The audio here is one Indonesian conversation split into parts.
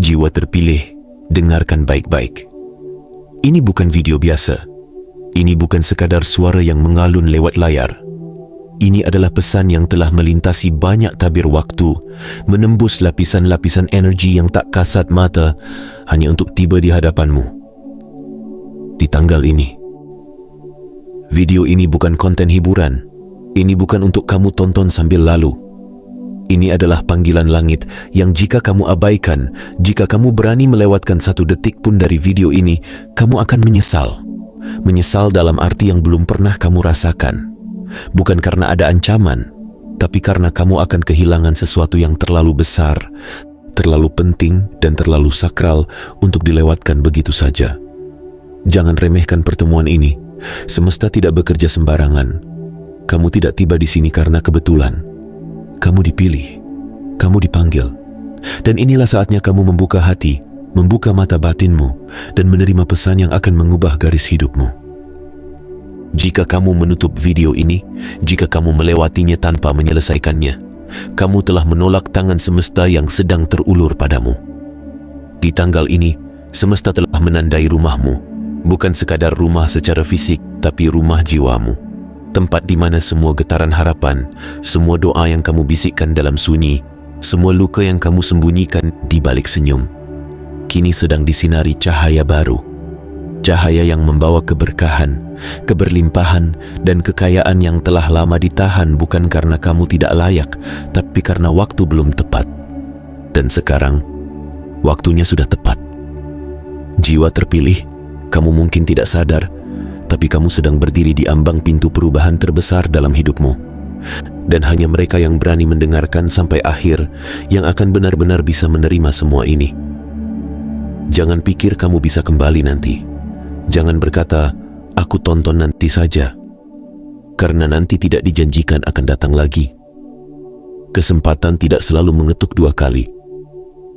Jiwa terpilih, dengarkan baik-baik. Ini bukan video biasa. Ini bukan sekadar suara yang mengalun lewat layar. Ini adalah pesan yang telah melintasi banyak tabir waktu, menembus lapisan-lapisan energi yang tak kasat mata hanya untuk tiba di hadapanmu. Di tanggal ini. Video ini bukan konten hiburan. Ini bukan untuk kamu tonton sambil lalu. Ini adalah panggilan langit yang jika kamu abaikan, jika kamu berani melewatkan satu detik pun dari video ini, kamu akan menyesal. Menyesal dalam arti yang belum pernah kamu rasakan. Bukan karena ada ancaman, tapi karena kamu akan kehilangan sesuatu yang terlalu besar, terlalu penting dan terlalu sakral untuk dilewatkan begitu saja. Jangan remehkan pertemuan ini. Semesta tidak bekerja sembarangan. Kamu tidak tiba di sini karena kebetulan. Kamu dipilih, kamu dipanggil, dan inilah saatnya kamu membuka hati, membuka mata batinmu, dan menerima pesan yang akan mengubah garis hidupmu. Jika kamu menutup video ini, jika kamu melewatinya tanpa menyelesaikannya, kamu telah menolak tangan semesta yang sedang terulur padamu. Di tanggal ini, semesta telah menandai rumahmu, bukan sekadar rumah secara fisik, tapi rumah jiwamu. Tempat di mana semua getaran harapan, semua doa yang kamu bisikkan dalam sunyi, semua luka yang kamu sembunyikan di balik senyum, kini sedang disinari cahaya baru. Cahaya yang membawa keberkahan, keberlimpahan, dan kekayaan yang telah lama ditahan bukan karena kamu tidak layak, tapi karena waktu belum tepat. Dan sekarang, waktunya sudah tepat. Jiwa terpilih, kamu mungkin tidak sadar, tapi kamu sedang berdiri di ambang pintu perubahan terbesar dalam hidupmu. Dan hanya mereka yang berani mendengarkan sampai akhir yang akan benar-benar bisa menerima semua ini. Jangan pikir kamu bisa kembali nanti. Jangan berkata, aku tonton nanti saja. Karena nanti tidak dijanjikan akan datang lagi. Kesempatan tidak selalu mengetuk dua kali.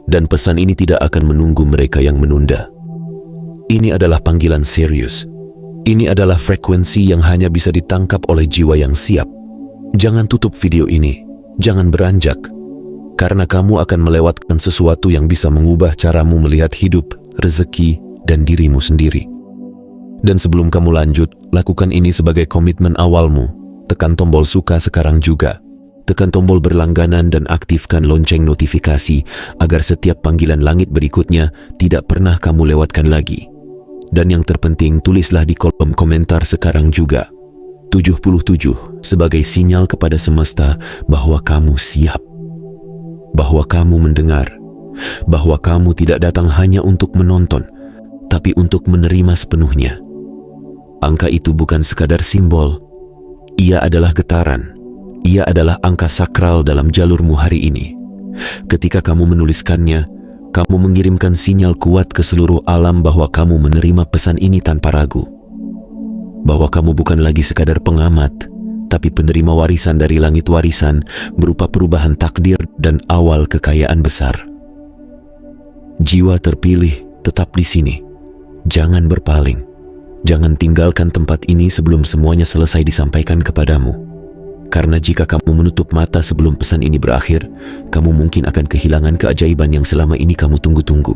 Dan pesan ini tidak akan menunggu mereka yang menunda. Ini adalah panggilan serius. Ini adalah frekuensi yang hanya bisa ditangkap oleh jiwa yang siap. Jangan tutup video ini. Jangan beranjak. Karena kamu akan melewatkan sesuatu yang bisa mengubah caramu melihat hidup, rezeki, dan dirimu sendiri. Dan sebelum kamu lanjut, lakukan ini sebagai komitmen awalmu. Tekan tombol suka sekarang juga. Tekan tombol berlangganan dan aktifkan lonceng notifikasi agar setiap panggilan langit berikutnya tidak pernah kamu lewatkan lagi. Dan yang terpenting, tulislah di kolom komentar sekarang juga 77 sebagai sinyal kepada semesta bahwa kamu siap, bahwa kamu mendengar, bahwa kamu tidak datang hanya untuk menonton, tapi untuk menerima sepenuhnya. Angka itu bukan sekadar simbol, ia adalah getaran, ia adalah angka sakral dalam jalurmu hari ini. Ketika kamu menuliskannya, kamu mengirimkan sinyal kuat ke seluruh alam bahwa kamu menerima pesan ini tanpa ragu. Bahwa kamu bukan lagi sekadar pengamat, tapi penerima warisan dari langit warisan berupa perubahan takdir dan awal kekayaan besar. Jiwa terpilih tetap di sini. Jangan berpaling. Jangan tinggalkan tempat ini sebelum semuanya selesai disampaikan kepadamu. Karena jika kamu menutup mata sebelum pesan ini berakhir, kamu mungkin akan kehilangan keajaiban yang selama ini kamu tunggu-tunggu.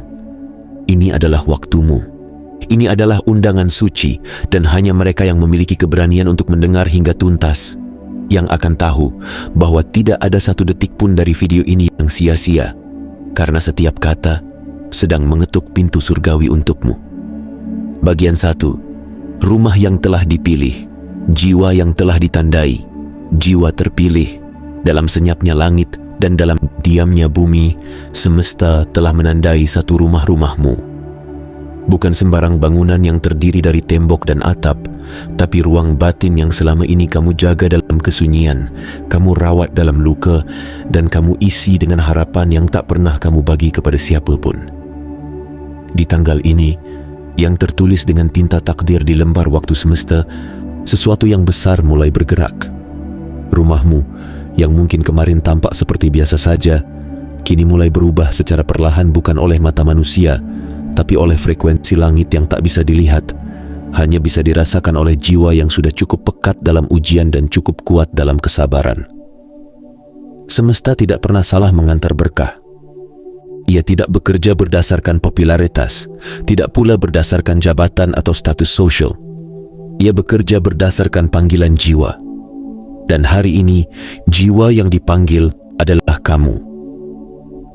Ini adalah waktumu. Ini adalah undangan suci, dan hanya mereka yang memiliki keberanian untuk mendengar hingga tuntas, yang akan tahu bahwa tidak ada satu detik pun dari video ini yang sia-sia, karena setiap kata sedang mengetuk pintu surgawi untukmu. Bagian 1. Rumah yang telah dipilih, jiwa yang telah ditandai. Jiwa terpilih, dalam senyapnya langit dan dalam diamnya bumi, semesta telah menandai satu rumah-rumahmu. Bukan sembarang bangunan yang terdiri dari tembok dan atap, tapi ruang batin yang selama ini kamu jaga dalam kesunyian, kamu rawat dalam luka, dan kamu isi dengan harapan yang tak pernah kamu bagi kepada siapapun. Di tanggal ini, yang tertulis dengan tinta takdir di lembar waktu semesta, sesuatu yang besar mulai bergerak. Rumahmu, yang mungkin kemarin tampak seperti biasa saja, kini mulai berubah secara perlahan bukan oleh mata manusia, tapi oleh frekuensi langit yang tak bisa dilihat, hanya bisa dirasakan oleh jiwa yang sudah cukup pekat dalam ujian dan cukup kuat dalam kesabaran. Semesta tidak pernah salah mengantar berkah. Ia tidak bekerja berdasarkan popularitas, tidak pula berdasarkan jabatan atau status sosial. Ia bekerja berdasarkan panggilan jiwa. Dan hari ini, jiwa yang dipanggil adalah kamu.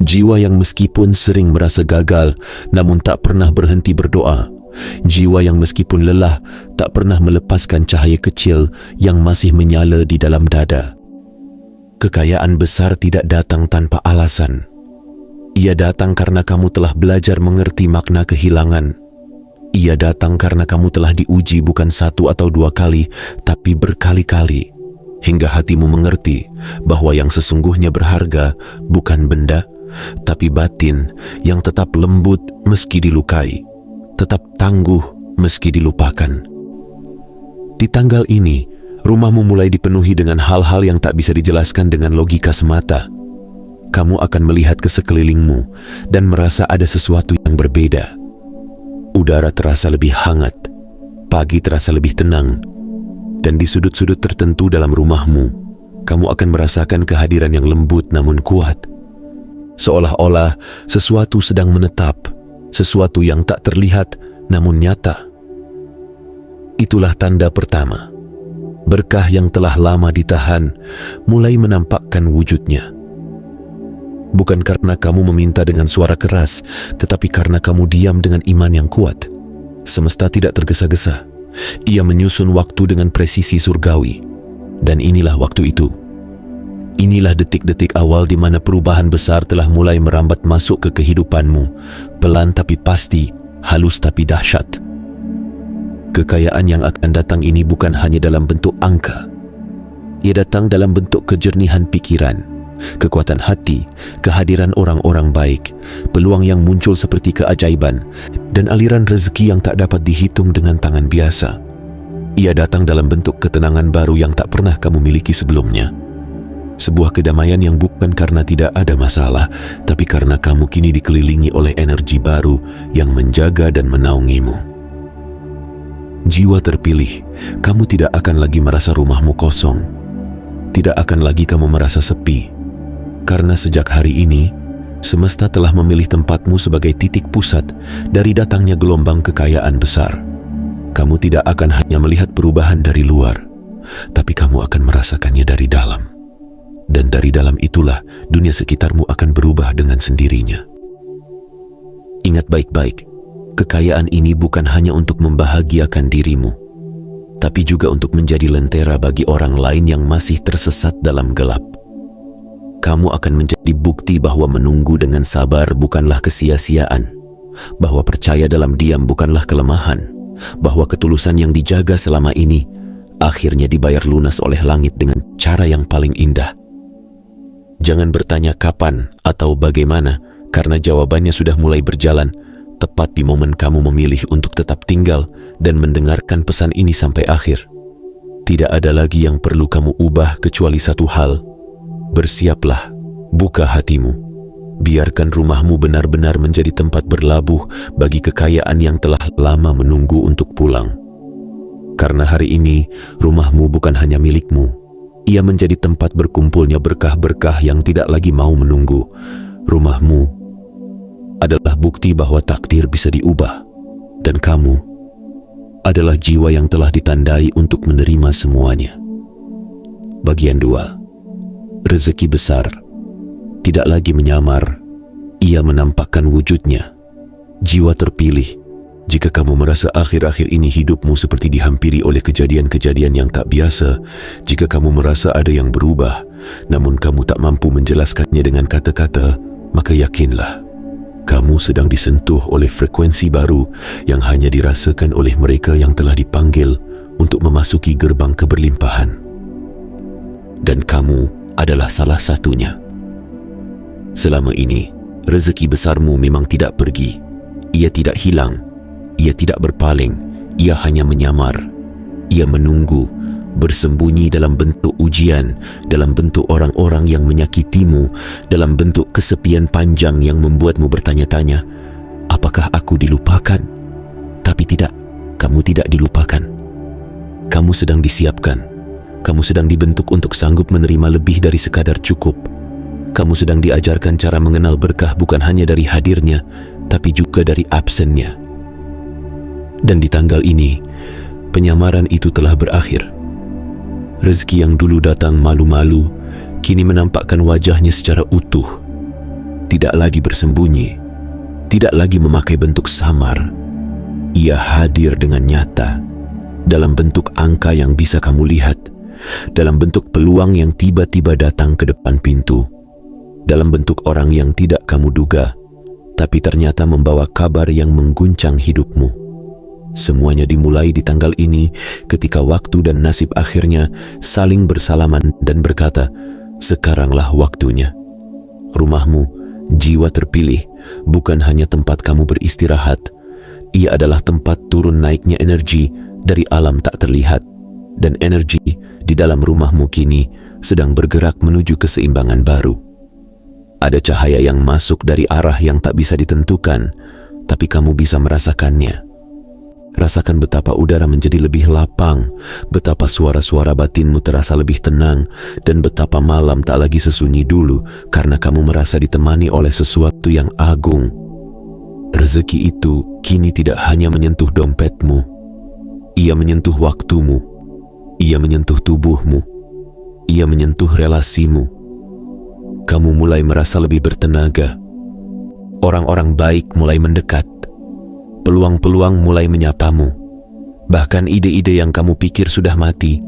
Jiwa yang meskipun sering merasa gagal, namun tak pernah berhenti berdoa. Jiwa yang meskipun lelah, tak pernah melepaskan cahaya kecil yang masih menyala di dalam dada. Kekayaan besar tidak datang tanpa alasan. Ia datang karena kamu telah belajar mengerti makna kehilangan. Ia datang karena kamu telah diuji bukan 1 atau 2 kali, tapi berkali-kali. Hingga hatimu mengerti bahwa yang sesungguhnya berharga bukan benda, tapi batin yang tetap lembut meski dilukai, tetap tangguh meski dilupakan. Di tanggal ini, rumahmu mulai dipenuhi dengan hal-hal yang tak bisa dijelaskan dengan logika semata. Kamu akan melihat ke sekelilingmu dan merasa ada sesuatu yang berbeda. Udara terasa lebih hangat, pagi terasa lebih tenang, dan di sudut-sudut tertentu dalam rumahmu, kamu akan merasakan kehadiran yang lembut namun kuat. Seolah-olah sesuatu sedang menetap, sesuatu yang tak terlihat namun nyata. Itulah tanda pertama. Berkah yang telah lama ditahan mulai menampakkan wujudnya. Bukan karena kamu meminta dengan suara keras, tetapi karena kamu diam dengan iman yang kuat. Semesta tidak tergesa-gesa. Ia menyusun waktu dengan presisi surgawi. Dan inilah waktu itu. Inilah detik-detik awal di mana perubahan besar telah mulai merambat masuk ke kehidupanmu. Pelan tapi pasti, halus tapi dahsyat. Kekayaan yang akan datang ini bukan hanya dalam bentuk angka. Ia datang dalam bentuk kejernihan pikiran, kekuatan hati, kehadiran orang-orang baik, peluang yang muncul seperti keajaiban, dan aliran rezeki yang tak dapat dihitung dengan tangan biasa. Ia datang dalam bentuk ketenangan baru yang tak pernah kamu miliki sebelumnya. Sebuah kedamaian yang bukan karena tidak ada masalah, tapi karena kamu kini dikelilingi oleh energi baru yang menjaga dan menaungimu. Jiwa terpilih, kamu tidak akan lagi merasa rumahmu kosong. Tidak akan lagi kamu merasa sepi. Karena sejak hari ini, semesta telah memilih tempatmu sebagai titik pusat dari datangnya gelombang kekayaan besar. Kamu tidak akan hanya melihat perubahan dari luar, tapi kamu akan merasakannya dari dalam. Dan dari dalam itulah dunia sekitarmu akan berubah dengan sendirinya. Ingat baik-baik, kekayaan ini bukan hanya untuk membahagiakan dirimu, tapi juga untuk menjadi lentera bagi orang lain yang masih tersesat dalam gelap. Kamu akan menjadi bukti bahwa menunggu dengan sabar bukanlah kesia-siaan, bahwa percaya dalam diam bukanlah kelemahan, bahwa ketulusan yang dijaga selama ini akhirnya dibayar lunas oleh langit dengan cara yang paling indah. Jangan bertanya kapan atau bagaimana, karena jawabannya sudah mulai berjalan tepat di momen kamu memilih untuk tetap tinggal dan mendengarkan pesan ini sampai akhir. Tidak ada lagi yang perlu kamu ubah kecuali satu hal. Bersiaplah, buka hatimu. Biarkan rumahmu benar-benar menjadi tempat berlabuh bagi kekayaan yang telah lama menunggu untuk pulang. Karena hari ini, rumahmu bukan hanya milikmu. Ia menjadi tempat berkumpulnya berkah-berkah yang tidak lagi mau menunggu. Rumahmu adalah bukti bahwa takdir bisa diubah. Dan kamu adalah jiwa yang telah ditandai untuk menerima semuanya. Bagian 2. Rezeki besar tidak lagi menyamar, ia menampakkan wujudnya. Jiwa terpilih, jika kamu merasa akhir-akhir ini hidupmu seperti dihampiri oleh kejadian-kejadian yang tak biasa, jika kamu merasa ada yang berubah, namun kamu tak mampu menjelaskannya dengan kata-kata, maka yakinlah, kamu sedang disentuh oleh frekuensi baru yang hanya dirasakan oleh mereka yang telah dipanggil untuk memasuki gerbang keberlimpahan. Dan kamu adalah salah satunya. Selama ini, rezeki besarmu memang tidak pergi. Ia tidak hilang. Ia tidak berpaling. Ia hanya menyamar. Ia menunggu, bersembunyi dalam bentuk ujian, dalam bentuk orang-orang yang menyakitimu, dalam bentuk kesepian panjang yang membuatmu bertanya-tanya, apakah aku dilupakan? Tapi tidak, kamu tidak dilupakan. Kamu sedang disiapkan. Kamu sedang dibentuk untuk sanggup menerima lebih dari sekadar cukup. Kamu sedang diajarkan cara mengenal berkah bukan hanya dari hadirnya, tapi juga dari absennya. Dan di tanggal ini, penyamaran itu telah berakhir. Rezeki yang dulu datang malu-malu, kini menampakkan wajahnya secara utuh. Tidak lagi bersembunyi, tidak lagi memakai bentuk samar. Ia hadir dengan nyata, dalam bentuk angka yang bisa kamu lihat, dalam bentuk peluang yang tiba-tiba datang ke depan pintu, dalam bentuk orang yang tidak kamu duga, tapi ternyata membawa kabar yang mengguncang hidupmu. Semuanya dimulai di tanggal ini ketika waktu dan nasib akhirnya saling bersalaman dan berkata, sekaranglah waktunya. Rumahmu, jiwa terpilih, bukan hanya tempat kamu beristirahat. Ia adalah tempat turun naiknya energi dari alam tak terlihat. Dan energi di dalam rumahmu kini sedang bergerak menuju keseimbangan baru. Ada cahaya yang masuk dari arah yang tak bisa ditentukan, tapi kamu bisa merasakannya. Rasakan betapa udara menjadi lebih lapang, betapa suara-suara batinmu terasa lebih tenang, dan betapa malam tak lagi sesunyi dulu karena kamu merasa ditemani oleh sesuatu yang agung. Rezeki itu kini tidak hanya menyentuh dompetmu, ia menyentuh waktumu, ia menyentuh tubuhmu, ia menyentuh relasimu. Kamu mulai merasa lebih bertenaga. Orang-orang baik mulai mendekat. Peluang-peluang mulai menyapamu. Bahkan ide-ide yang kamu pikir sudah mati,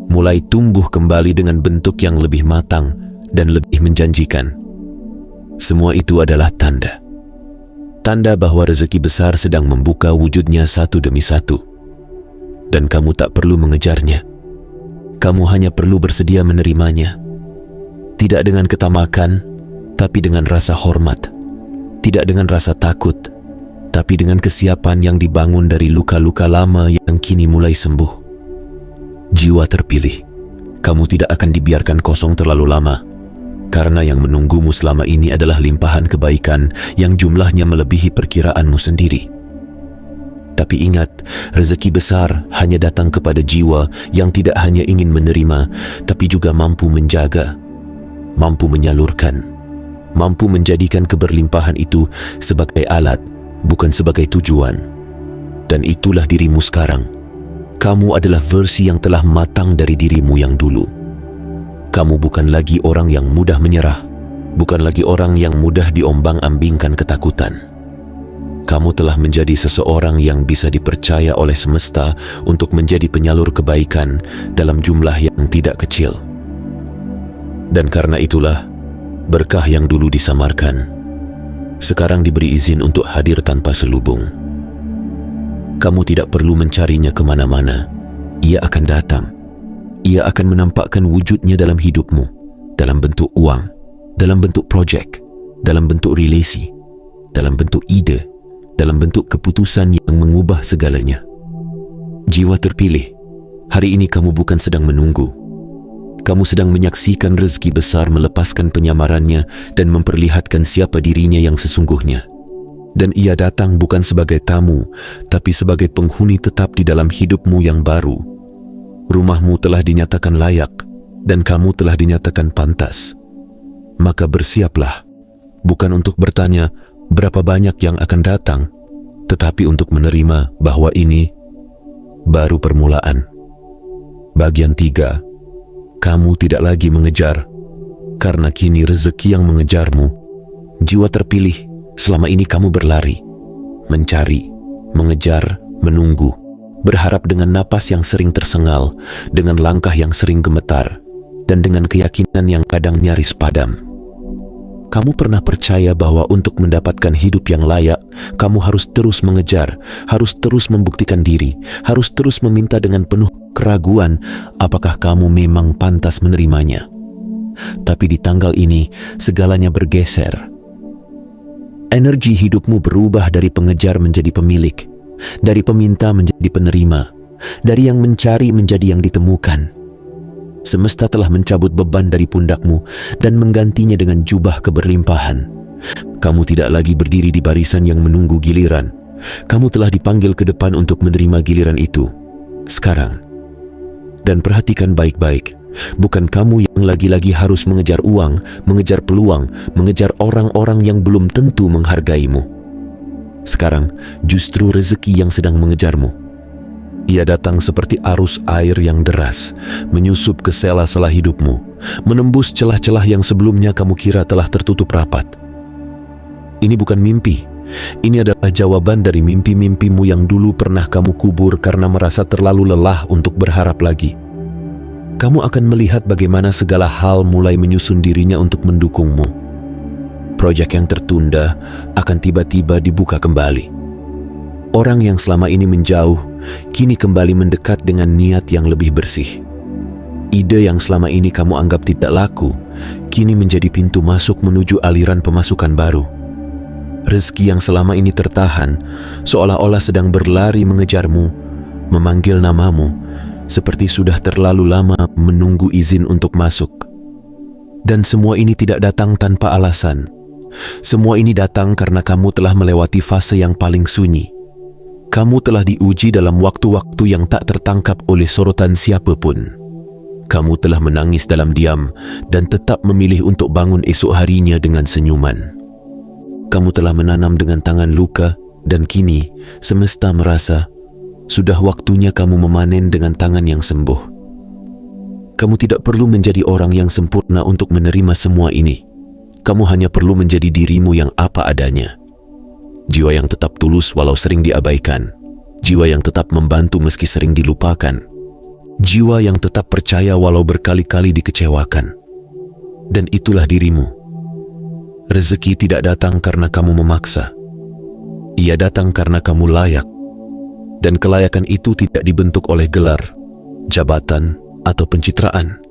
mulai tumbuh kembali dengan bentuk yang lebih matang dan lebih menjanjikan. Semua itu adalah tanda. Tanda bahwa rezeki besar sedang membuka wujudnya satu demi satu. Dan kamu tak perlu mengejarnya. Kamu hanya perlu bersedia menerimanya. Tidak dengan ketamakan, tapi dengan rasa hormat. Tidak dengan rasa takut, tapi dengan kesiapan yang dibangun dari luka-luka lama yang kini mulai sembuh. Jiwa terpilih, kamu tidak akan dibiarkan kosong terlalu lama, karena yang menunggumu selama ini adalah limpahan kebaikan yang jumlahnya melebihi perkiraanmu sendiri. Tapi ingat, rezeki besar hanya datang kepada jiwa yang tidak hanya ingin menerima, tapi juga mampu menjaga, mampu menyalurkan, mampu menjadikan keberlimpahan itu sebagai alat, bukan sebagai tujuan. Dan itulah dirimu sekarang. Kamu adalah versi yang telah matang dari dirimu yang dulu. Kamu bukan lagi orang yang mudah menyerah, bukan lagi orang yang mudah diombang-ambingkan ketakutan. Kamu telah menjadi seseorang yang bisa dipercaya oleh semesta untuk menjadi penyalur kebaikan dalam jumlah yang tidak kecil. Dan karena itulah, berkah yang dulu disamarkan, sekarang diberi izin untuk hadir tanpa selubung. Kamu tidak perlu mencarinya kemana-mana. Ia akan datang. Ia akan menampakkan wujudnya dalam hidupmu, dalam bentuk uang, dalam bentuk projek, dalam bentuk relasi, dalam bentuk ide, dalam bentuk keputusan yang mengubah segalanya. Jiwa terpilih, hari ini kamu bukan sedang menunggu. Kamu sedang menyaksikan rezeki besar melepaskan penyamarannya dan memperlihatkan siapa dirinya yang sesungguhnya. Dan ia datang bukan sebagai tamu, tapi sebagai penghuni tetap di dalam hidupmu yang baru. Rumahmu telah dinyatakan layak, dan kamu telah dinyatakan pantas. Maka bersiaplah, bukan untuk bertanya berapa banyak yang akan datang, tetapi untuk menerima bahwa ini baru permulaan. Bagian 3. Kamu tidak lagi mengejar, karena kini rezeki yang mengejarmu. Jiwa terpilih, selama ini kamu berlari, mencari, mengejar, menunggu, berharap dengan napas yang sering tersengal, dengan langkah yang sering gemetar, dan dengan keyakinan yang kadang nyaris padam. Kamu pernah percaya bahwa untuk mendapatkan hidup yang layak, kamu harus terus mengejar, harus terus membuktikan diri, harus terus meminta dengan penuh keraguan apakah kamu memang pantas menerimanya. Tapi di tanggal ini, segalanya bergeser. Energi hidupmu berubah dari pengejar menjadi pemilik, dari peminta menjadi penerima, dari yang mencari menjadi yang ditemukan. Semesta telah mencabut beban dari pundakmu dan menggantinya dengan jubah keberlimpahan. Kamu tidak lagi berdiri di barisan yang menunggu giliran. Kamu telah dipanggil ke depan untuk menerima giliran itu. Sekarang. Dan perhatikan baik-baik. Bukan kamu yang lagi-lagi harus mengejar uang, mengejar peluang, mengejar orang-orang yang belum tentu menghargaimu. Sekarang justru rezeki yang sedang mengejarmu. Ia datang seperti arus air yang deras, menyusup ke sela-sela hidupmu, menembus celah-celah yang sebelumnya kamu kira telah tertutup rapat. Ini bukan mimpi. Ini adalah jawaban dari mimpi-mimpimu yang dulu pernah kamu kubur karena merasa terlalu lelah untuk berharap lagi. Kamu akan melihat bagaimana segala hal mulai menyusun dirinya untuk mendukungmu. Proyek yang tertunda akan tiba-tiba dibuka kembali. Orang yang selama ini menjauh, kini kembali mendekat dengan niat yang lebih bersih. Ide yang selama ini kamu anggap tidak laku, kini menjadi pintu masuk menuju aliran pemasukan baru. Rezeki yang selama ini tertahan, seolah-olah sedang berlari mengejarmu, memanggil namamu, seperti sudah terlalu lama menunggu izin untuk masuk. Dan semua ini tidak datang tanpa alasan. Semua ini datang karena kamu telah melewati fase yang paling sunyi. Kamu telah diuji dalam waktu-waktu yang tak tertangkap oleh sorotan siapapun. Kamu telah menangis dalam diam dan tetap memilih untuk bangun esok harinya dengan senyuman. Kamu telah menanam dengan tangan luka dan kini semesta merasa sudah waktunya kamu memanen dengan tangan yang sembuh. Kamu tidak perlu menjadi orang yang sempurna untuk menerima semua ini. Kamu hanya perlu menjadi dirimu yang apa adanya. Jiwa yang tetap tulus walau sering diabaikan. Jiwa yang tetap membantu meski sering dilupakan. Jiwa yang tetap percaya walau berkali-kali dikecewakan. Dan itulah dirimu. Rezeki tidak datang karena kamu memaksa. Ia datang karena kamu layak. Dan kelayakan itu tidak dibentuk oleh gelar, jabatan, atau pencitraan.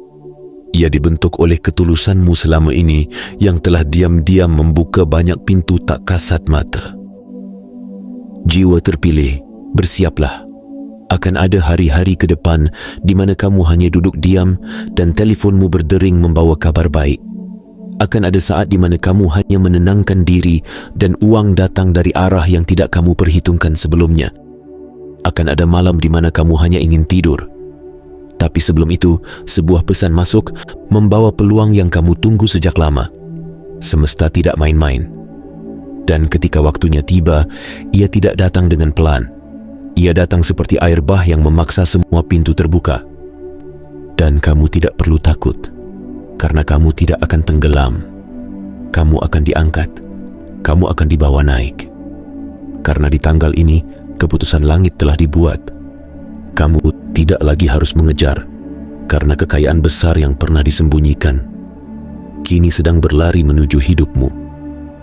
Ia dibentuk oleh ketulusanmu selama ini yang telah diam-diam membuka banyak pintu tak kasat mata. Jiwa terpilih, bersiaplah. Akan ada hari-hari ke depan di mana kamu hanya duduk diam dan telefonmu berdering membawa kabar baik. Akan ada saat di mana kamu hanya menenangkan diri dan uang datang dari arah yang tidak kamu perhitungkan sebelumnya. Akan ada malam di mana kamu hanya ingin tidur. Tapi sebelum itu, sebuah pesan masuk membawa peluang yang kamu tunggu sejak lama. Semesta tidak main-main. Dan ketika waktunya tiba, ia tidak datang dengan pelan. Ia datang seperti air bah yang memaksa semua pintu terbuka. Dan kamu tidak perlu takut, karena kamu tidak akan tenggelam. Kamu akan diangkat. Kamu akan dibawa naik. Karena di tanggal ini, keputusan langit telah dibuat. Kamu tidak lagi harus mengejar, karena kekayaan besar yang pernah disembunyikan kini sedang berlari menuju hidupmu,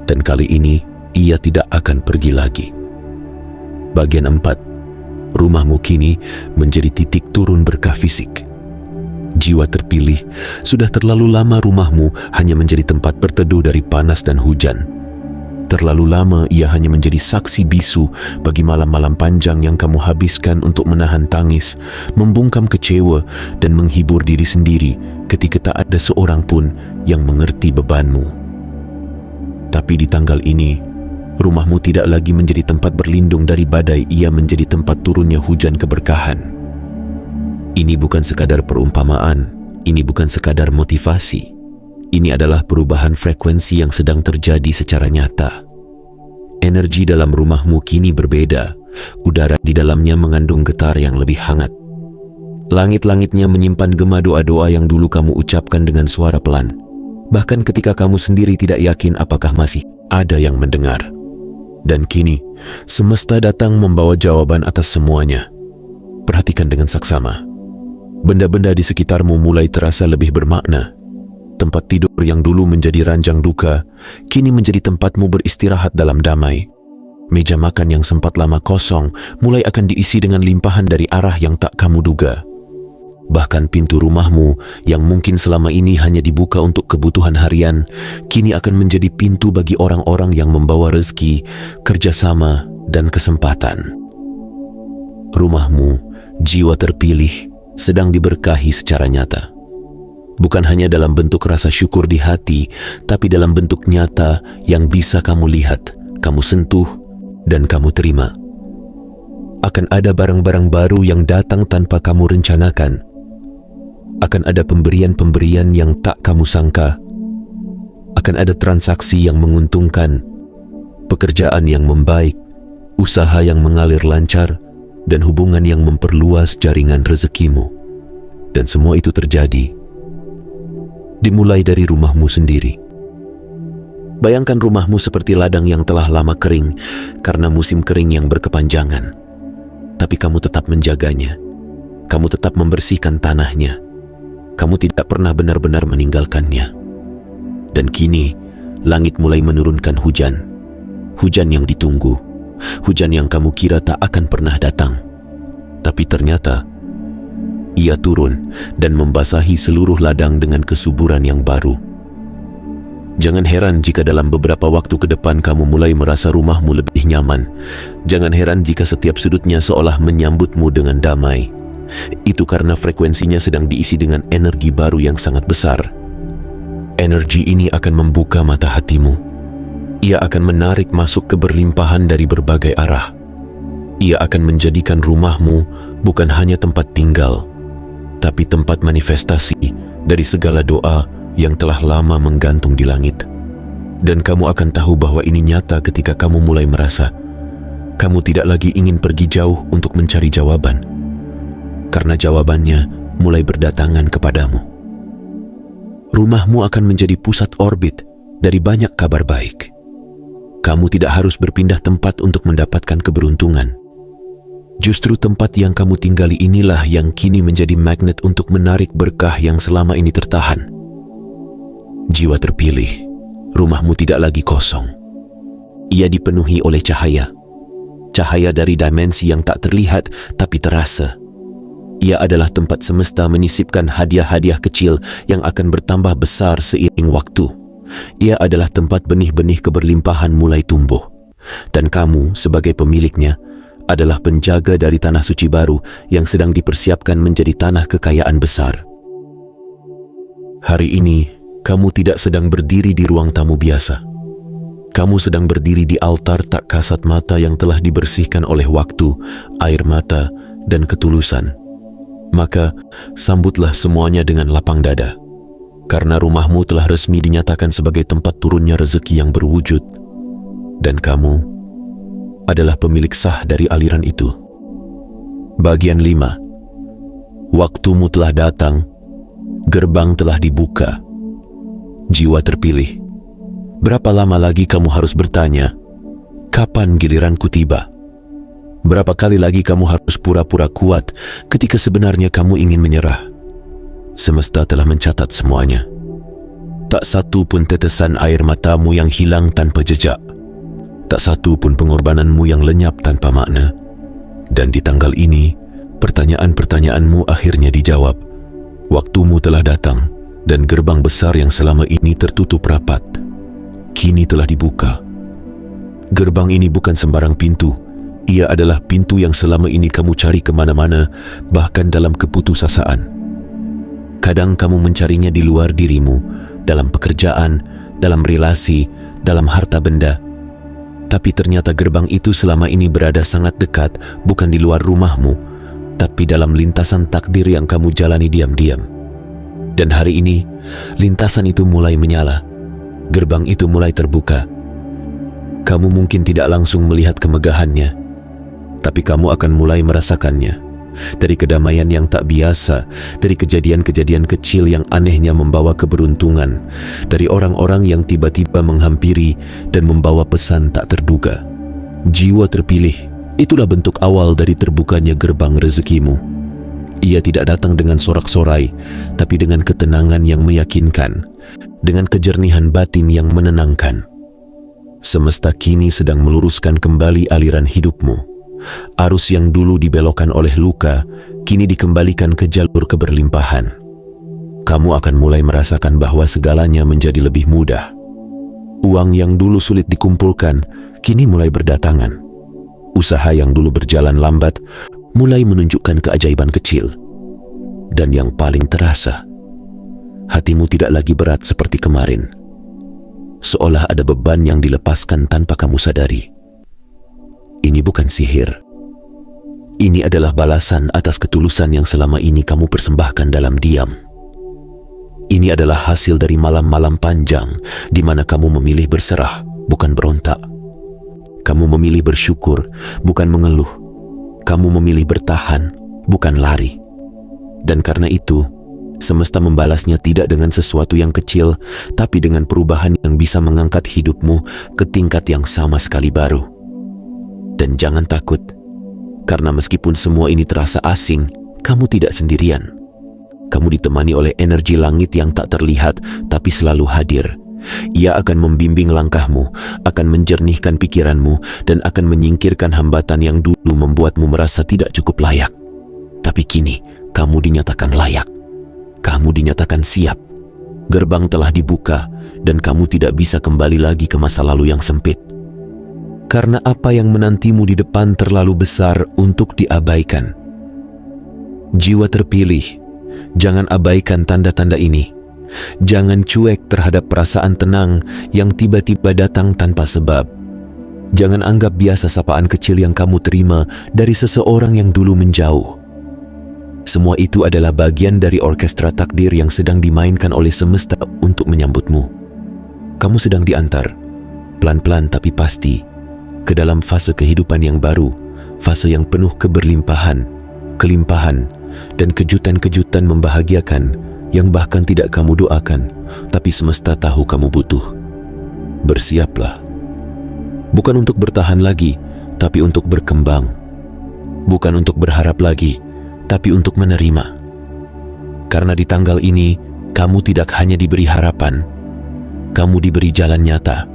dan kali ini ia tidak akan pergi lagi. Bagian 4. Rumahmu kini menjadi titik turun berkah fisik. Jiwa terpilih, sudah terlalu lama rumahmu hanya menjadi tempat berteduh dari panas dan hujan. Terlalu lama ia hanya menjadi saksi bisu bagi malam-malam panjang yang kamu habiskan untuk menahan tangis, membungkam kecewa dan menghibur diri sendiri ketika tak ada seorang pun yang mengerti bebanmu. Tapi di tanggal ini, rumahmu tidak lagi menjadi tempat berlindung dari badai, ia menjadi tempat turunnya hujan keberkahan. Ini bukan sekadar perumpamaan, ini bukan sekadar motivasi. Ini adalah perubahan frekuensi yang sedang terjadi secara nyata. Energi dalam rumahmu kini berbeda. Udara di dalamnya mengandung getar yang lebih hangat. Langit-langitnya menyimpan gema doa-doa yang dulu kamu ucapkan dengan suara pelan. Bahkan ketika kamu sendiri tidak yakin apakah masih ada yang mendengar. Dan kini, semesta datang membawa jawaban atas semuanya. Perhatikan dengan saksama. Benda-benda di sekitarmu mulai terasa lebih bermakna. Tempat tidur yang dulu menjadi ranjang duka, kini menjadi tempatmu beristirahat dalam damai. Meja makan yang sempat lama kosong, mulai akan diisi dengan limpahan dari arah yang tak kamu duga. Bahkan pintu rumahmu yang mungkin selama ini hanya dibuka untuk kebutuhan harian, kini akan menjadi pintu bagi orang-orang yang membawa rezeki, kerjasama, dan kesempatan. Rumahmu, jiwa terpilih, sedang diberkahi secara nyata. Bukan hanya dalam bentuk rasa syukur di hati, tapi dalam bentuk nyata yang bisa kamu lihat, kamu sentuh, dan kamu terima. Akan ada barang-barang baru yang datang tanpa kamu rencanakan. Akan ada pemberian-pemberian yang tak kamu sangka. Akan ada transaksi yang menguntungkan, pekerjaan yang membaik, usaha yang mengalir lancar, dan hubungan yang memperluas jaringan rezekimu. Dan semua itu terjadi dimulai dari rumahmu sendiri. Bayangkan rumahmu seperti ladang yang telah lama kering karena musim kering yang berkepanjangan. Tapi kamu tetap menjaganya. Kamu tetap membersihkan tanahnya. Kamu tidak pernah benar-benar meninggalkannya. Dan kini, langit mulai menurunkan hujan. Hujan yang ditunggu. Hujan yang kamu kira tak akan pernah datang. Tapi ternyata, ia turun dan membasahi seluruh ladang dengan kesuburan yang baru. Jangan heran jika dalam beberapa waktu ke depan kamu mulai merasa rumahmu lebih nyaman. Jangan heran jika setiap sudutnya seolah menyambutmu dengan damai. Itu karena frekuensinya sedang diisi dengan energi baru yang sangat besar. Energi ini akan membuka mata hatimu. Ia akan menarik masuk keberlimpahan dari berbagai arah. Ia akan menjadikan rumahmu bukan hanya tempat tinggal, tapi tempat manifestasi dari segala doa yang telah lama menggantung di langit. Dan kamu akan tahu bahwa ini nyata ketika kamu mulai merasa kamu tidak lagi ingin pergi jauh untuk mencari jawaban, karena jawabannya mulai berdatangan kepadamu. Rumahmu akan menjadi pusat orbit dari banyak kabar baik. Kamu tidak harus berpindah tempat untuk mendapatkan keberuntungan. Justru tempat yang kamu tinggali inilah yang kini menjadi magnet untuk menarik berkah yang selama ini tertahan. Jiwa terpilih, rumahmu tidak lagi kosong. Ia dipenuhi oleh cahaya. Cahaya dari dimensi yang tak terlihat tapi terasa. Ia adalah tempat semesta menyisipkan hadiah-hadiah kecil yang akan bertambah besar seiring waktu. Ia adalah tempat benih-benih keberlimpahan mulai tumbuh. Dan kamu sebagai pemiliknya adalah penjaga dari tanah suci baru yang sedang dipersiapkan menjadi tanah kekayaan besar. Hari ini, kamu tidak sedang berdiri di ruang tamu biasa. Kamu sedang berdiri di altar tak kasat mata yang telah dibersihkan oleh waktu, air mata, dan ketulusan. Maka, sambutlah semuanya dengan lapang dada. Karena rumahmu telah resmi dinyatakan sebagai tempat turunnya rezeki yang berwujud. Dan kamu adalah pemilik sah dari aliran itu. Bagian 5. Waktumu telah datang, gerbang telah dibuka. Jiwa terpilih, berapa lama lagi kamu harus bertanya, kapan giliranku tiba? Berapa kali lagi kamu harus pura-pura kuat ketika sebenarnya kamu ingin menyerah? Semesta telah mencatat semuanya. Tak satu pun tetesan air matamu yang hilang tanpa jejak. Tak satu pun pengorbananmu yang lenyap tanpa makna. Dan di tanggal ini, pertanyaan-pertanyaanmu akhirnya dijawab. Waktumu telah datang. Dan gerbang besar yang selama ini tertutup rapat, kini telah dibuka. Gerbang ini bukan sembarang pintu. Ia adalah pintu yang selama ini kamu cari kemana-mana, bahkan dalam keputusasaan. Kadang kamu mencarinya di luar dirimu, dalam pekerjaan, dalam relasi, dalam harta benda. Tapi ternyata gerbang itu selama ini berada sangat dekat, bukan di luar rumahmu, tapi dalam lintasan takdir yang kamu jalani diam-diam. Dan hari ini, lintasan itu mulai menyala. Gerbang itu mulai terbuka. Kamu mungkin tidak langsung melihat kemegahannya, tapi kamu akan mulai merasakannya. Dari kedamaian yang tak biasa, dari kejadian-kejadian kecil yang anehnya membawa keberuntungan, dari orang-orang yang tiba-tiba menghampiri dan membawa pesan tak terduga. Jiwa terpilih, itulah bentuk awal dari terbukanya gerbang rezekimu. Ia tidak datang dengan sorak-sorai, tapi dengan ketenangan yang meyakinkan, dengan kejernihan batin yang menenangkan. Semesta kini sedang meluruskan kembali aliran hidupmu. Arus yang dulu dibelokkan oleh luka, kini dikembalikan ke jalur keberlimpahan. Kamu akan mulai merasakan bahwa segalanya menjadi lebih mudah. Uang yang dulu sulit dikumpulkan, kini mulai berdatangan. Usaha yang dulu berjalan lambat, mulai menunjukkan keajaiban kecil. Dan yang paling terasa, hatimu tidak lagi berat seperti kemarin. Seolah ada beban yang dilepaskan tanpa kamu sadari. Ini bukan sihir. Ini adalah balasan atas ketulusan yang selama ini kamu persembahkan dalam diam. Ini adalah hasil dari malam-malam panjang di mana kamu memilih berserah, bukan berontak. Kamu memilih bersyukur, bukan mengeluh. Kamu memilih bertahan, bukan lari. Dan karena itu, semesta membalasnya tidak dengan sesuatu yang kecil, tapi dengan perubahan yang bisa mengangkat hidupmu ke tingkat yang sama sekali baru. Dan jangan takut, karena meskipun semua ini terasa asing, kamu tidak sendirian. Kamu ditemani oleh energi langit yang tak terlihat, tapi selalu hadir. Ia akan membimbing langkahmu, akan menjernihkan pikiranmu, dan akan menyingkirkan hambatan yang dulu membuatmu merasa tidak cukup layak. Tapi kini, kamu dinyatakan layak. Kamu dinyatakan siap. Gerbang telah dibuka, dan kamu tidak bisa kembali lagi ke masa lalu yang sempit. Karena apa yang menantimu di depan terlalu besar untuk diabaikan. Jiwa terpilih, jangan abaikan tanda-tanda ini. Jangan cuek terhadap perasaan tenang yang tiba-tiba datang tanpa sebab. Jangan anggap biasa sapaan kecil yang kamu terima dari seseorang yang dulu menjauh. Semua itu adalah bagian dari orkestra takdir yang sedang dimainkan oleh semesta untuk menyambutmu. Kamu sedang diantar, pelan-pelan tapi pasti, ke dalam fase kehidupan yang baru, fase yang penuh keberlimpahan, kelimpahan, dan kejutan-kejutan membahagiakan yang bahkan tidak kamu doakan, tapi semesta tahu kamu butuh. Bersiaplah. Bukan untuk bertahan lagi, tapi untuk berkembang. Bukan untuk berharap lagi, tapi untuk menerima. Karena di tanggal ini, kamu tidak hanya diberi harapan, kamu diberi jalan nyata.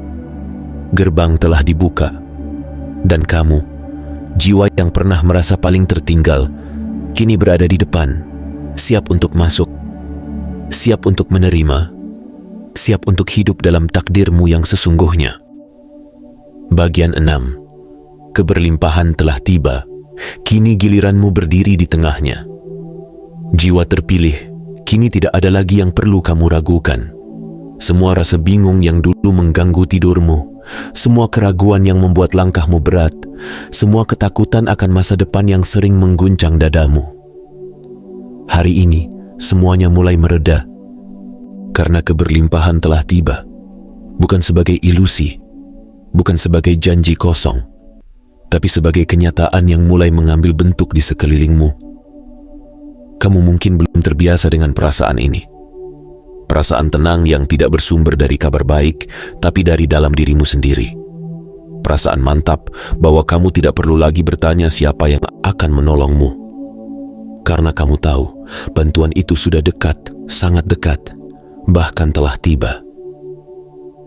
Gerbang telah dibuka, dan kamu, jiwa yang pernah merasa paling tertinggal, kini berada di depan, siap untuk masuk. Siap untuk menerima, siap untuk hidup dalam takdirmu yang sesungguhnya. Bagian 6. Keberlimpahan telah tiba, kini giliranmu berdiri di tengahnya. Jiwa terpilih, kini tidak ada lagi yang perlu kamu ragukan. Semua rasa bingung yang dulu mengganggu tidurmu, semua keraguan yang membuat langkahmu berat, semua ketakutan akan masa depan yang sering mengguncang dadamu. Hari ini, semuanya mulai mereda, karena keberlimpahan telah tiba, bukan sebagai ilusi, bukan sebagai janji kosong, tapi sebagai kenyataan yang mulai mengambil bentuk di sekelilingmu. Kamu mungkin belum terbiasa dengan perasaan ini. Perasaan tenang yang tidak bersumber dari kabar baik, tapi dari dalam dirimu sendiri. Perasaan mantap bahwa kamu tidak perlu lagi bertanya siapa yang akan menolongmu. Karena kamu tahu, bantuan itu sudah dekat, sangat dekat, bahkan telah tiba.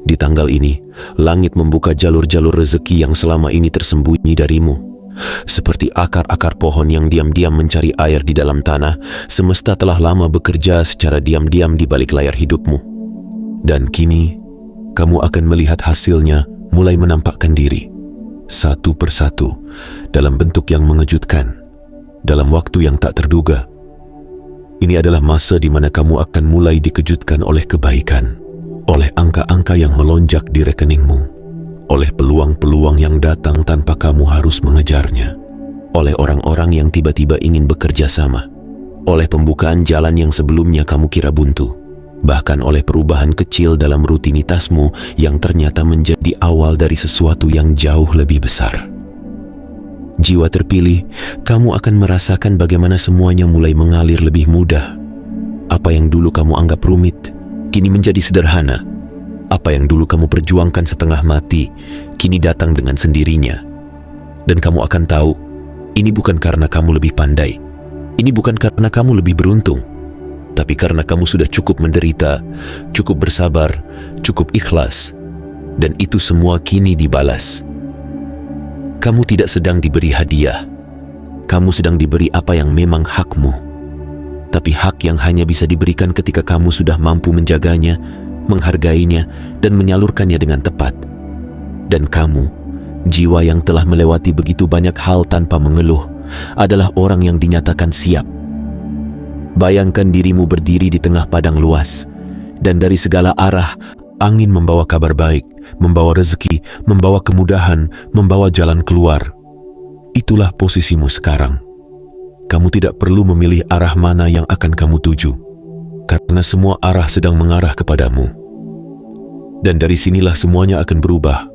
Di tanggal ini, langit membuka jalur-jalur rezeki yang selama ini tersembunyi darimu. Seperti akar-akar pohon yang diam-diam mencari air di dalam tanah, semesta telah lama bekerja secara diam-diam di balik layar hidupmu. Dan kini, kamu akan melihat hasilnya mulai menampakkan diri, satu persatu, dalam bentuk yang mengejutkan. Dalam waktu yang tak terduga. Ini adalah masa di mana kamu akan mulai dikejutkan oleh kebaikan, oleh angka-angka yang melonjak di rekeningmu, oleh peluang-peluang yang datang tanpa kamu harus mengejarnya, oleh orang-orang yang tiba-tiba ingin bekerja sama, oleh pembukaan jalan yang sebelumnya kamu kira buntu, bahkan oleh perubahan kecil dalam rutinitasmu yang ternyata menjadi awal dari sesuatu yang jauh lebih besar. Jiwa terpilih, kamu akan merasakan bagaimana semuanya mulai mengalir lebih mudah. Apa yang dulu kamu anggap rumit, kini menjadi sederhana. Apa yang dulu kamu perjuangkan setengah mati, kini datang dengan sendirinya. Dan kamu akan tahu, ini bukan karena kamu lebih pandai, ini bukan karena kamu lebih beruntung, tapi karena kamu sudah cukup menderita, cukup bersabar, cukup ikhlas, dan itu semua kini dibalas. Kamu tidak sedang diberi hadiah. Kamu sedang diberi apa yang memang hakmu. Tapi hak yang hanya bisa diberikan ketika kamu sudah mampu menjaganya, menghargainya, dan menyalurkannya dengan tepat. Dan kamu, jiwa yang telah melewati begitu banyak hal tanpa mengeluh, adalah orang yang dinyatakan siap. Bayangkan dirimu berdiri di tengah padang luas, dan dari segala arah, angin membawa kabar baik, membawa rezeki, membawa kemudahan, membawa jalan keluar. Itulah posisimu sekarang. Kamu tidak perlu memilih arah mana yang akan kamu tuju. karena semua arah sedang mengarah kepadamu. Dan dari sinilah semuanya akan berubah.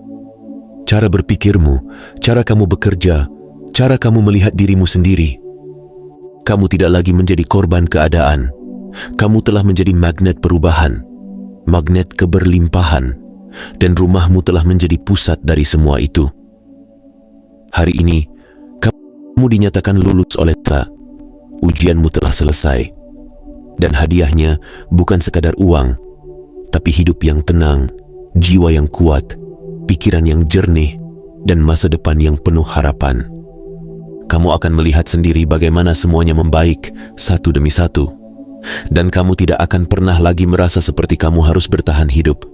Cara berpikirmu, cara kamu bekerja, cara kamu melihat dirimu sendiri. Kamu tidak lagi menjadi korban keadaan. Kamu telah menjadi magnet perubahan, magnet keberlimpahan, dan rumahmu telah menjadi pusat dari semua itu. Hari ini, kamu dinyatakan lulus oleh Tuhan. Ujianmu telah selesai. Dan hadiahnya bukan sekadar uang, tapi hidup yang tenang, jiwa yang kuat, pikiran yang jernih, dan masa depan yang penuh harapan. Kamu akan melihat sendiri bagaimana semuanya membaik satu demi satu. Dan kamu tidak akan pernah lagi merasa seperti kamu harus bertahan hidup.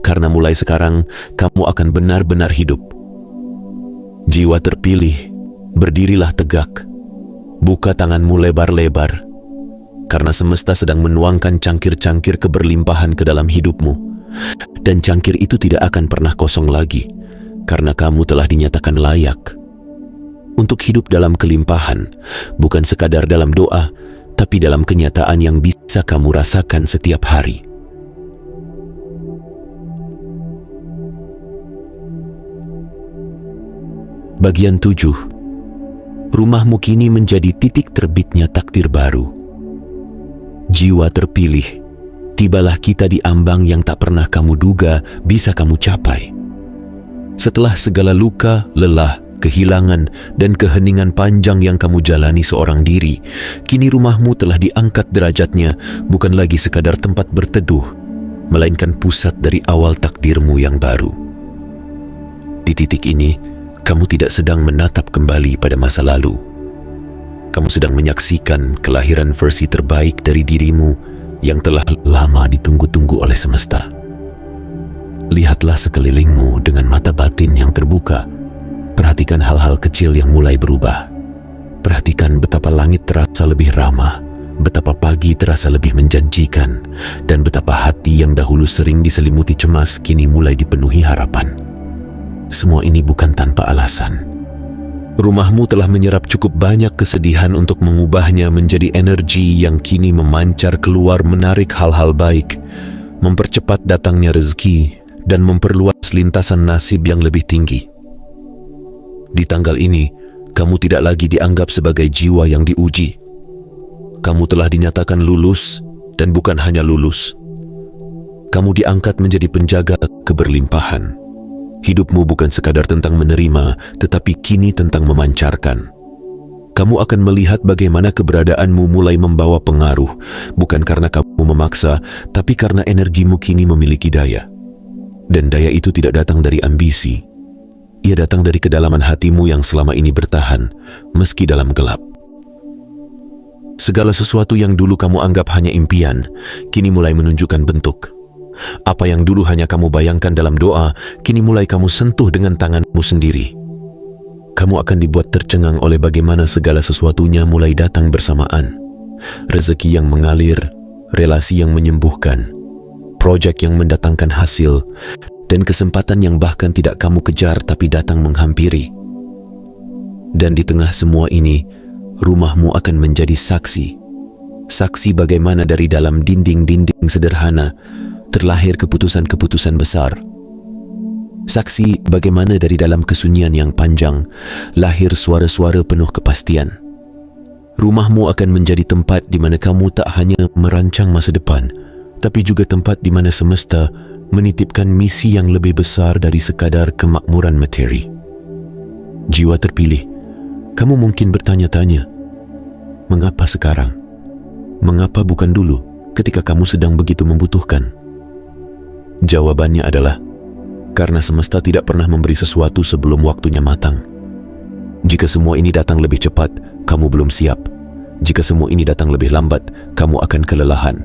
Karena mulai sekarang, kamu akan benar-benar hidup. Jiwa terpilih, berdirilah tegak. Buka tanganmu lebar-lebar. Karena semesta sedang menuangkan cangkir-cangkir keberlimpahan ke dalam hidupmu. Dan cangkir itu tidak akan pernah kosong lagi. Karena kamu telah dinyatakan layak untuk hidup dalam kelimpahan, bukan sekadar dalam doa, tapi dalam kenyataan yang bisa kamu rasakan setiap hari. Bagian 7. Rumahmu kini menjadi titik terbitnya takdir baru. Jiwa terpilih, tibalah kita di ambang yang tak pernah kamu duga bisa kamu capai. Setelah segala luka, lelah, kehilangan, dan keheningan panjang yang kamu jalani seorang diri, kini rumahmu telah diangkat derajatnya, bukan lagi sekadar tempat berteduh, melainkan pusat dari awal takdirmu yang baru. Di titik ini, kamu tidak sedang menatap kembali pada masa lalu. Kamu sedang menyaksikan kelahiran versi terbaik dari dirimu yang telah lama ditunggu-tunggu oleh semesta. Lihatlah sekelilingmu dengan mata batin yang terbuka. Perhatikan hal-hal kecil yang mulai berubah. Perhatikan betapa langit terasa lebih ramah, betapa pagi terasa lebih menjanjikan, dan betapa hati yang dahulu sering diselimuti cemas kini mulai dipenuhi harapan. Semua ini bukan tanpa alasan. Rumahmu telah menyerap cukup banyak kesedihan untuk mengubahnya menjadi energi yang kini memancar keluar, menarik hal-hal baik, mempercepat datangnya rezeki, dan memperluas lintasan nasib yang lebih tinggi. Di tanggal ini, kamu tidak lagi dianggap sebagai jiwa yang diuji. Kamu telah dinyatakan lulus, dan bukan hanya lulus. Kamu diangkat menjadi penjaga keberlimpahan. Hidupmu bukan sekadar tentang menerima, tetapi kini tentang memancarkan. Kamu akan melihat bagaimana keberadaanmu mulai membawa pengaruh, bukan karena kamu memaksa, tapi karena energimu kini memiliki daya. Dan daya itu tidak datang dari ambisi. Ia datang dari kedalaman hatimu yang selama ini bertahan, meski dalam gelap. Segala sesuatu yang dulu kamu anggap hanya impian, kini mulai menunjukkan bentuk. Apa yang dulu hanya kamu bayangkan dalam doa, kini mulai kamu sentuh dengan tanganmu sendiri. Kamu akan dibuat tercengang oleh bagaimana segala sesuatunya mulai datang bersamaan. Rezeki yang mengalir, relasi yang menyembuhkan, proyek yang mendatangkan hasil, dan kesempatan yang bahkan tidak kamu kejar tapi datang menghampiri. Dan di tengah semua ini, rumahmu akan menjadi saksi. Saksi bagaimana dari dalam dinding-dinding sederhana terlahir keputusan-keputusan besar. Saksi bagaimana dari dalam kesunyian yang panjang lahir suara-suara penuh kepastian. Rumahmu akan menjadi tempat di mana kamu tak hanya merancang masa depan, tapi juga tempat di mana semesta menitipkan misi yang lebih besar dari sekadar kemakmuran materi. Jiwa terpilih, kamu mungkin bertanya-tanya, mengapa sekarang? Mengapa bukan dulu ketika kamu sedang begitu membutuhkan? Jawabannya adalah, karena semesta tidak pernah memberi sesuatu sebelum waktunya matang. Jika semua ini datang lebih cepat, kamu belum siap. Jika semua ini datang lebih lambat, kamu akan kelelahan.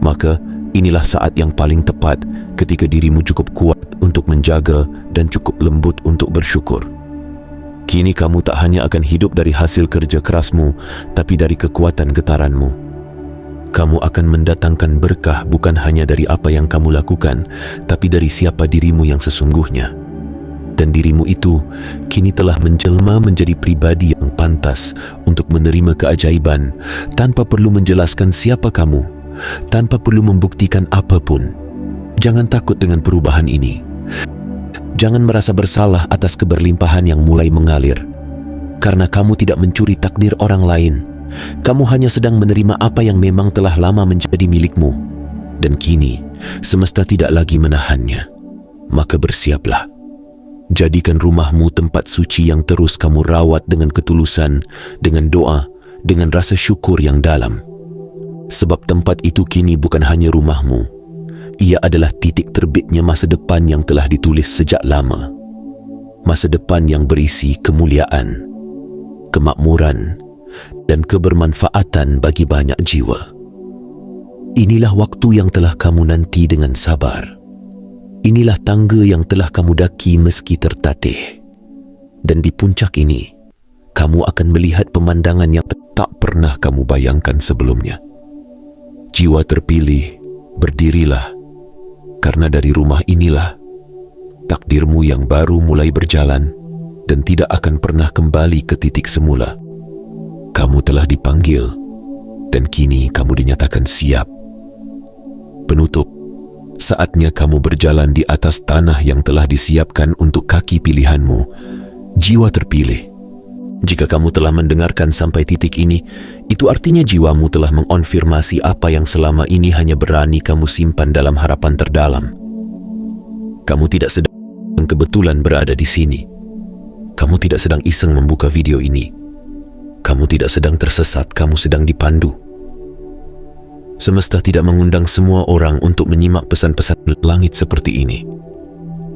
Maka, inilah saat yang paling tepat ketika dirimu cukup kuat untuk menjaga dan cukup lembut untuk bersyukur. Kini kamu tak hanya akan hidup dari hasil kerja kerasmu, tapi dari kekuatan getaranmu. Kamu akan mendatangkan berkah bukan hanya dari apa yang kamu lakukan, tapi dari siapa dirimu yang sesungguhnya. Dan dirimu itu kini telah menjelma menjadi pribadi yang pantas untuk menerima keajaiban tanpa perlu menjelaskan siapa kamu, tanpa perlu membuktikan apapun. Jangan takut dengan perubahan ini. Jangan merasa bersalah atas keberlimpahan yang mulai mengalir. Karena kamu tidak mencuri takdir orang lain. Kamu hanya sedang menerima apa yang memang telah lama menjadi milikmu. Dan kini, semesta tidak lagi menahannya. Maka bersiaplah. Jadikan rumahmu tempat suci yang terus kamu rawat dengan ketulusan, dengan doa, dengan rasa syukur yang dalam. Sebab tempat itu kini bukan hanya rumahmu. Ia adalah titik terbitnya masa depan yang telah ditulis sejak lama. Masa depan yang berisi kemuliaan, kemakmuran, dan kebermanfaatan bagi banyak jiwa. Inilah waktu yang telah kamu nanti dengan sabar. Inilah tangga yang telah kamu daki meski tertatih. Dan di puncak ini, kamu akan melihat pemandangan yang tak pernah kamu bayangkan sebelumnya. Jiwa terpilih, berdirilah. Karena dari rumah inilah, takdirmu yang baru mulai berjalan dan tidak akan pernah kembali ke titik semula. Kamu telah dipanggil dan kini kamu dinyatakan siap. Penutup, saatnya kamu berjalan di atas tanah yang telah disiapkan untuk kaki pilihanmu. Jiwa terpilih. Jika kamu telah mendengarkan sampai titik ini, itu artinya jiwamu telah mengonfirmasi apa yang selama ini hanya berani kamu simpan dalam harapan terdalam. Kamu tidak sedang kebetulan berada di sini. Kamu tidak sedang iseng membuka video ini. Kamu tidak sedang tersesat, kamu sedang dipandu. Semesta tidak mengundang semua orang untuk menyimak pesan-pesan langit seperti ini.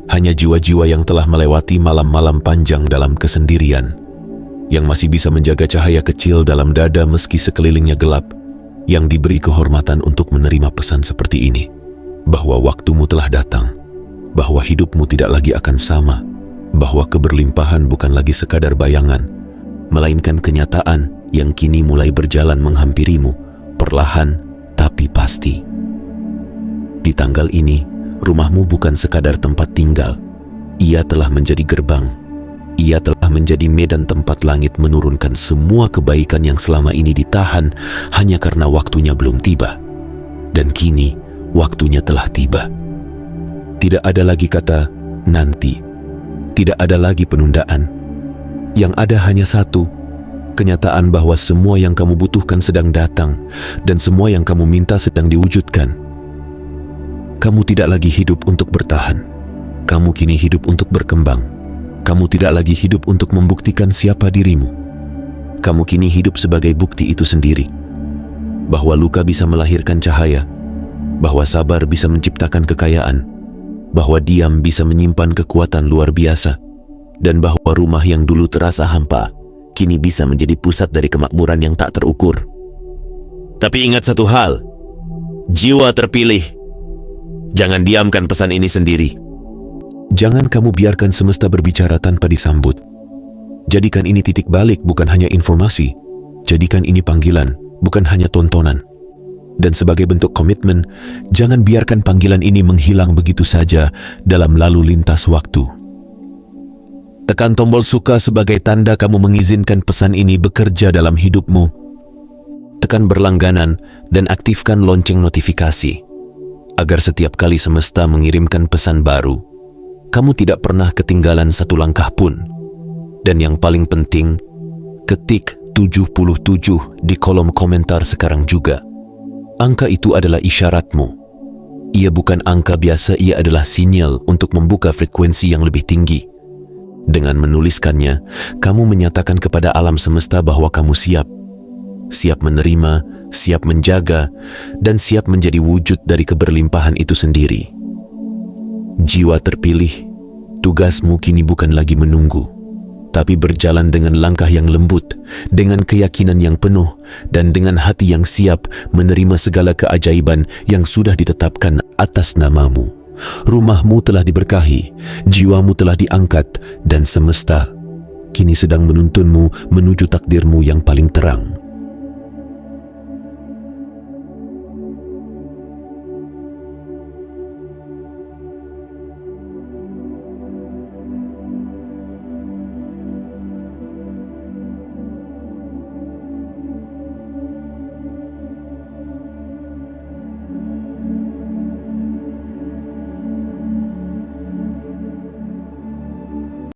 Hanya jiwa-jiwa yang telah melewati malam-malam panjang dalam kesendirian, yang masih bisa menjaga cahaya kecil dalam dada meski sekelilingnya gelap, yang diberi kehormatan untuk menerima pesan seperti ini, bahwa waktumu telah datang, bahwa hidupmu tidak lagi akan sama, bahwa keberlimpahan bukan lagi sekadar bayangan, melainkan kenyataan yang kini mulai berjalan menghampirimu, perlahan tapi pasti. Di tanggal ini, rumahmu bukan sekadar tempat tinggal. Ia telah menjadi gerbang. Ia telah menjadi medan tempat langit menurunkan semua kebaikan yang selama ini ditahan hanya karena waktunya belum tiba. Dan kini, waktunya telah tiba. Tidak ada lagi kata nanti. Tidak ada lagi penundaan. Yang ada hanya satu, kenyataan bahwa semua yang kamu butuhkan sedang datang dan semua yang kamu minta sedang diwujudkan. Kamu tidak lagi hidup untuk bertahan. Kamu kini hidup untuk berkembang. Kamu tidak lagi hidup untuk membuktikan siapa dirimu. Kamu kini hidup sebagai bukti itu sendiri. Bahwa luka bisa melahirkan cahaya. Bahwa sabar bisa menciptakan kekayaan. Bahwa diam bisa menyimpan kekuatan luar biasa. Dan bahwa rumah yang dulu terasa hampa kini bisa menjadi pusat dari kemakmuran yang tak terukur. Tapi ingat satu hal, jiwa terpilih, jangan diamkan pesan ini sendiri. Jangan kamu biarkan semesta berbicara tanpa disambut. Jadikan ini titik balik, bukan hanya informasi. Jadikan ini panggilan, bukan hanya tontonan. Dan sebagai bentuk komitmen, jangan biarkan panggilan ini menghilang begitu saja dalam lalu lintas waktu. Tekan tombol suka sebagai tanda kamu mengizinkan pesan ini bekerja dalam hidupmu. Tekan berlangganan dan aktifkan lonceng notifikasi, agar setiap kali semesta mengirimkan pesan baru, kamu tidak pernah ketinggalan satu langkah pun. Dan yang paling penting, ketik 77 di kolom komentar sekarang juga. Angka itu adalah isyaratmu. Ia bukan angka biasa, ia adalah sinyal untuk membuka frekuensi yang lebih tinggi. Dengan menuliskannya, kamu menyatakan kepada alam semesta bahwa kamu siap. Siap menerima, siap menjaga, dan siap menjadi wujud dari keberlimpahan itu sendiri. Jiwa terpilih, tugasmu kini bukan lagi menunggu, tapi berjalan dengan langkah yang lembut, dengan keyakinan yang penuh, dan dengan hati yang siap menerima segala keajaiban yang sudah ditetapkan atas namamu. Rumahmu telah diberkahi, jiwamu telah diangkat, dan semesta kini sedang menuntunmu menuju takdirmu yang paling terang.